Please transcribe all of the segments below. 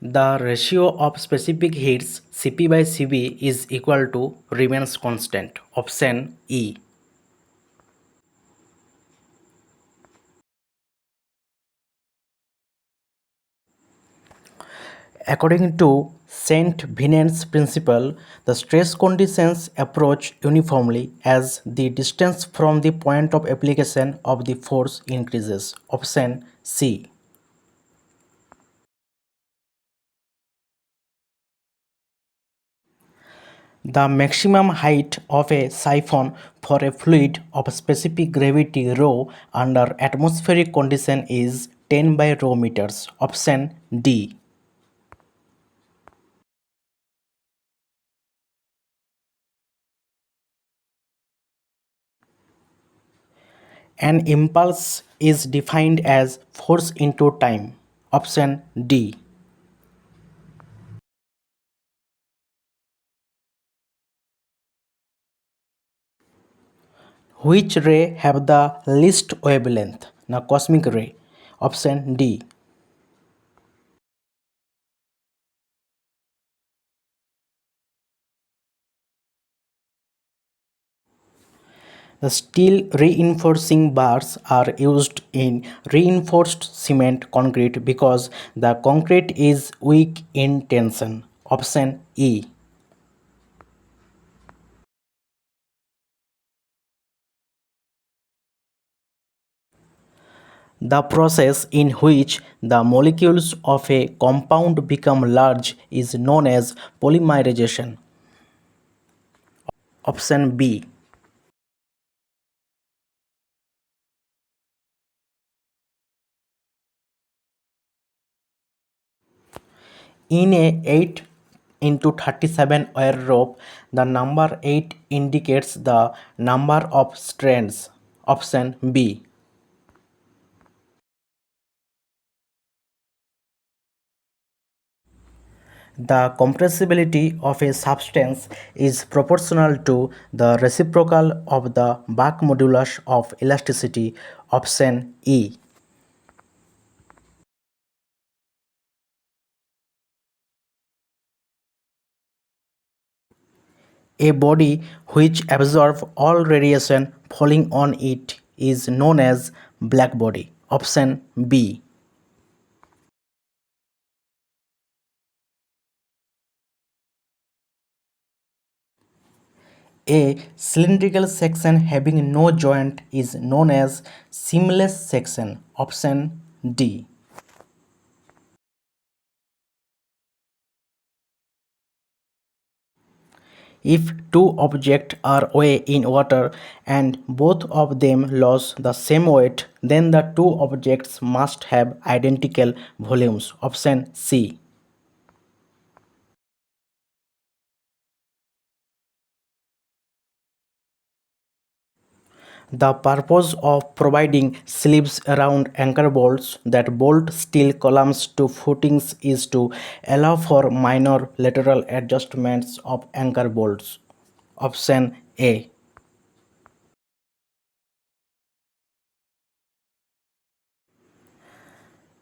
The ratio of specific hits Cp by Cv is equal to remains constant. Option E. According to Saint Venant's principle, the stress conditions approach uniformly as the distance from the point of application of the force increases. Option C. The maximum height of a siphon for a fluid of specific gravity ρ under atmospheric condition is 10 by ρ meters. Option D. An impulse is defined as force into time. Option D. Which ray have the least wavelength? Now cosmic ray. Option D. The steel reinforcing bars are used in reinforced cement concrete because the concrete is weak in tension. Option E. The process in which the molecules of a compound become large is known as polymerization. Option B. In a 8 into 37 wire rope, the number 8 indicates the number of strands. Option B. The compressibility of a substance is proportional to the reciprocal of the Bach modulus of elasticity. Option E. A body which absorbs all radiation falling on it is known as black body. Option B. A cylindrical section having no joint is known as seamless section. Option D. If two objects are weighed in water and both of them lose the same weight, then the two objects must have identical volumes. Option C. The purpose of providing sleeves around anchor bolts that bolt steel columns to footings is to allow for minor lateral adjustments of anchor bolts. Option A.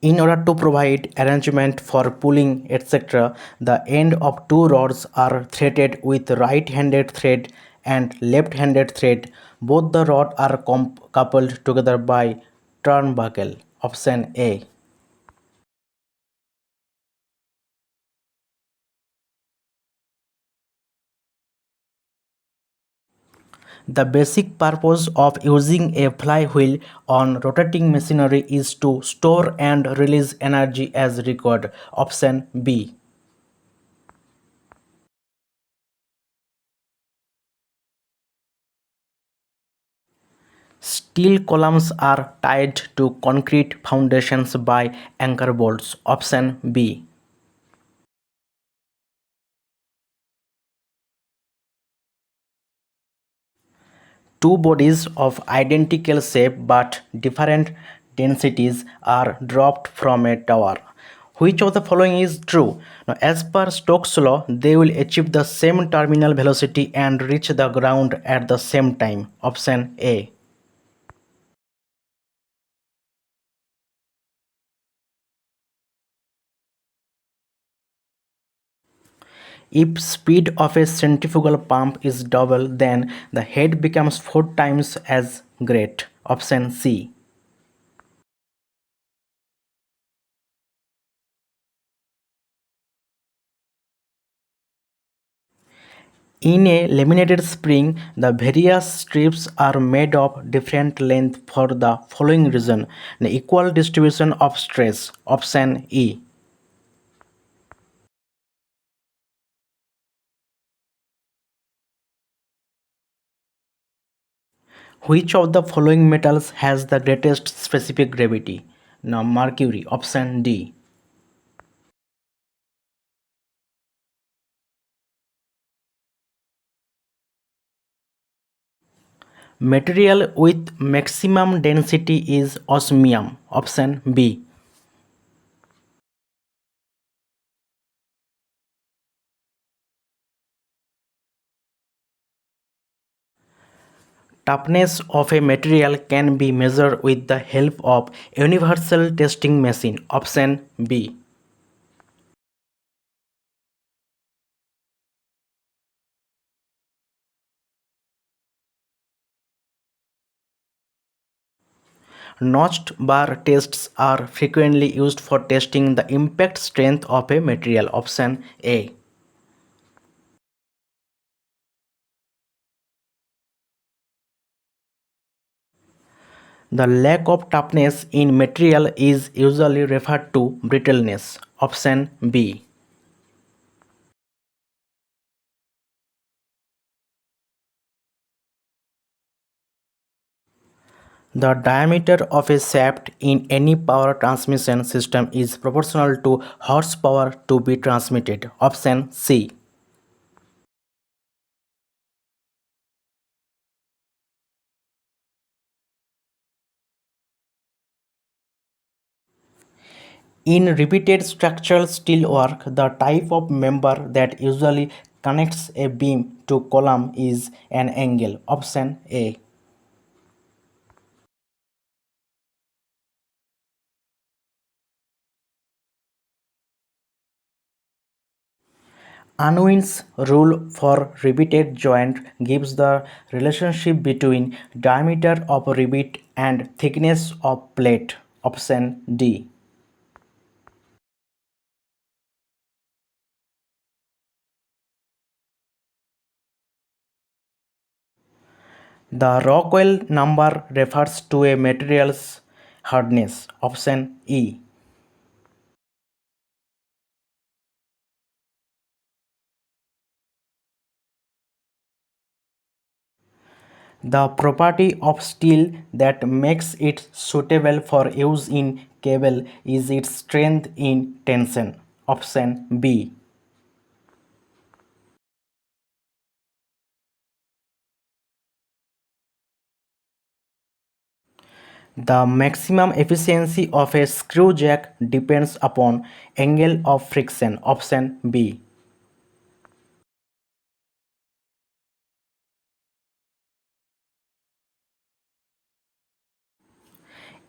In order to provide arrangement for pulling etc., the end of two rods are threaded with right-handed thread and left-handed thread. Both the rods are coupled together by turnbuckle. Option A. The basic purpose of using a flywheel on rotating machinery is to store and release energy as required. Option B. Steel columns are tied to concrete foundations by anchor bolts. Option B. Two bodies of identical shape but different densities are dropped from a tower. Which of the following is true? Now, as per Stokes' law, they will achieve the same terminal velocity and reach the ground at the same time. Option A. If speed of a centrifugal pump is double, then the head becomes 4 times as great. Option C. In a laminated spring, the various strips are made of different length for the following reason: the equal distribution of stress. Option E. Which of the following metals has the greatest specific gravity? Now, mercury. Option D. Material with maximum density is osmium. Option B. Toughness of a material can be measured with the help of universal testing machine. Option B. Notched bar tests are frequently used for testing the impact strength of a material. Option A. The lack of toughness in material is usually referred to brittleness. Option B. The diameter of a shaft in any power transmission system is proportional to horsepower to be transmitted. Option C. In repeated structural steel work, the type of member that usually connects a beam to column is an angle. Option A. Unwin's rule for riveted joint gives the relationship between diameter of rivet and thickness of plate. Option D. The Rockwell number refers to a material's hardness. Option E. The property of steel that makes it suitable for use in cable is its strength in tension. Option B. The maximum efficiency of a screw jack depends upon angle of friction. Option B.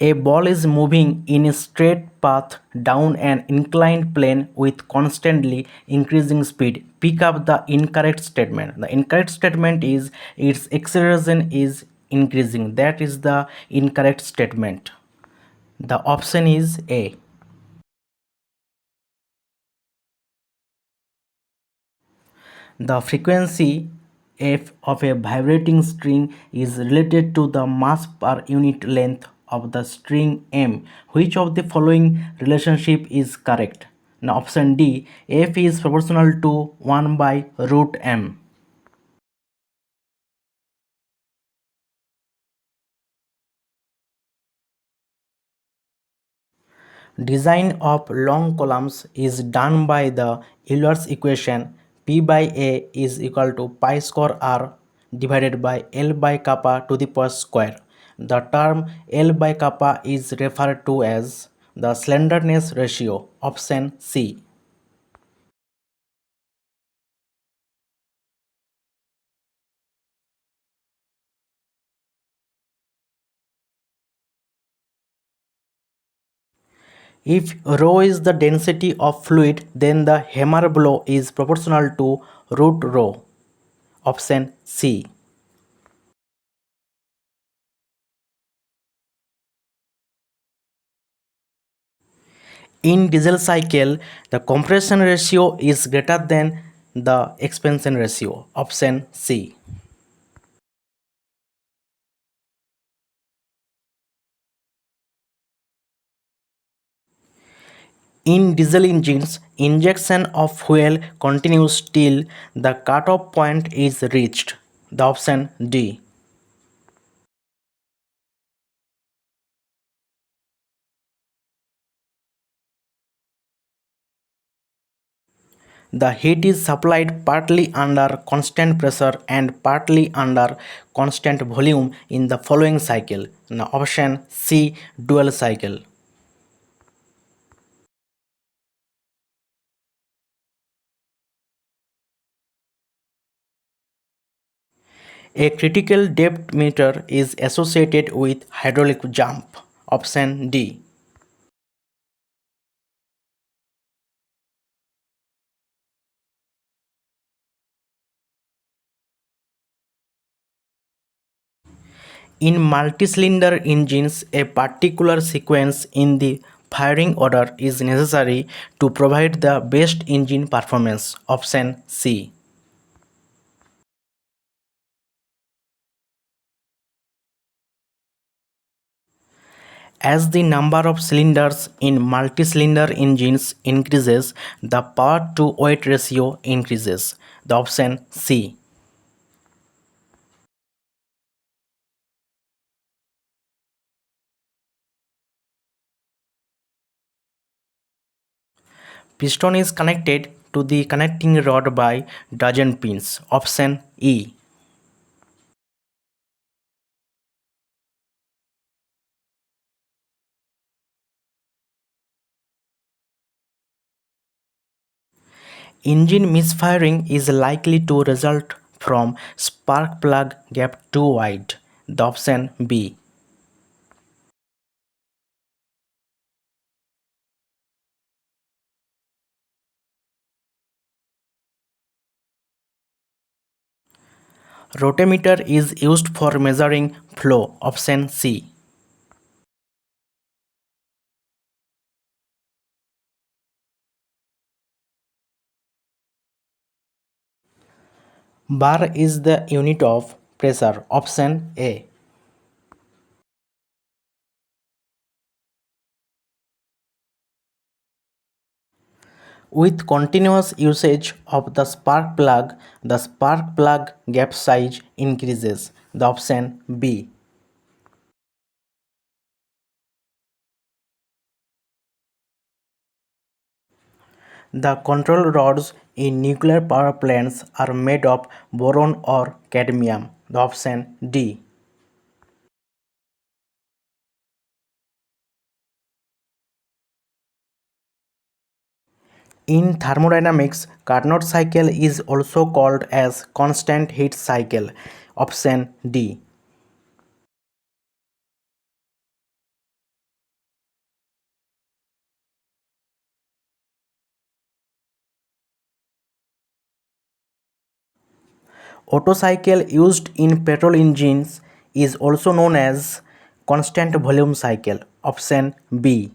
A ball is moving in a straight path down an inclined plane with constantly increasing speed. Pick up the incorrect statement. The incorrect statement is its acceleration is increasing. That is the incorrect statement. The option is A. The frequency f of a vibrating string is related to the mass per unit length of the string m. Which of the following relationship is correct? Now option D, f is proportional to 1 by root m. Design of long columns is done by the Euler's equation P by A is equal to pi square R divided by L by kappa to the power square. The term L by kappa is referred to as the slenderness ratio. Option C. If rho is the density of fluid, then the hammer blow is proportional to root rho. Option C. In diesel cycle, the compression ratio is greater than the expansion ratio. Option C. In diesel engines, injection of fuel continues till the cutoff point is reached. The option D. The heat is supplied partly under constant pressure and partly under constant volume in the following cycle. Now option C, dual cycle. A critical depth meter is associated with hydraulic jump. Option D. In multi-cylinder engines, a particular sequence in the firing order is necessary to provide the best engine performance. Option C. As the number of cylinders in multi-cylinder engines increases, the power to weight ratio increases. The option C. Piston is connected to the connecting rod by dozen pins. Option E. Engine misfiring is likely to result from spark plug gap too wide. The option B. Rotameter is used for measuring flow. Option C. Bar is the unit of pressure. Option A. With continuous usage of the spark plug gap size increases. The option B. The control rods in nuclear power plants are made of boron or cadmium. The option D. In thermodynamics, Carnot cycle is also called as constant heat cycle. Option D. Otto cycle used in petrol engines is also known as constant volume cycle. Option B.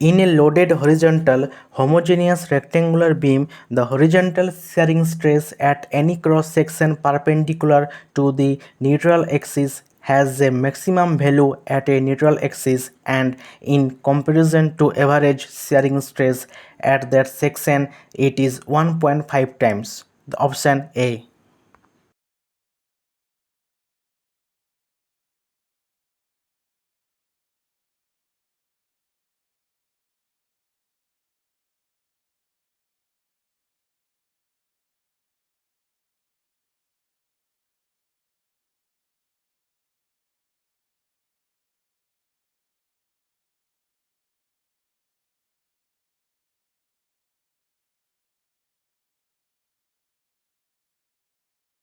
In a loaded horizontal homogeneous rectangular beam, the horizontal shearing stress at any cross section perpendicular to the neutral axis has a maximum value at a neutral axis, and in comparison to average shearing stress at that section it is 1.5 times. The option A.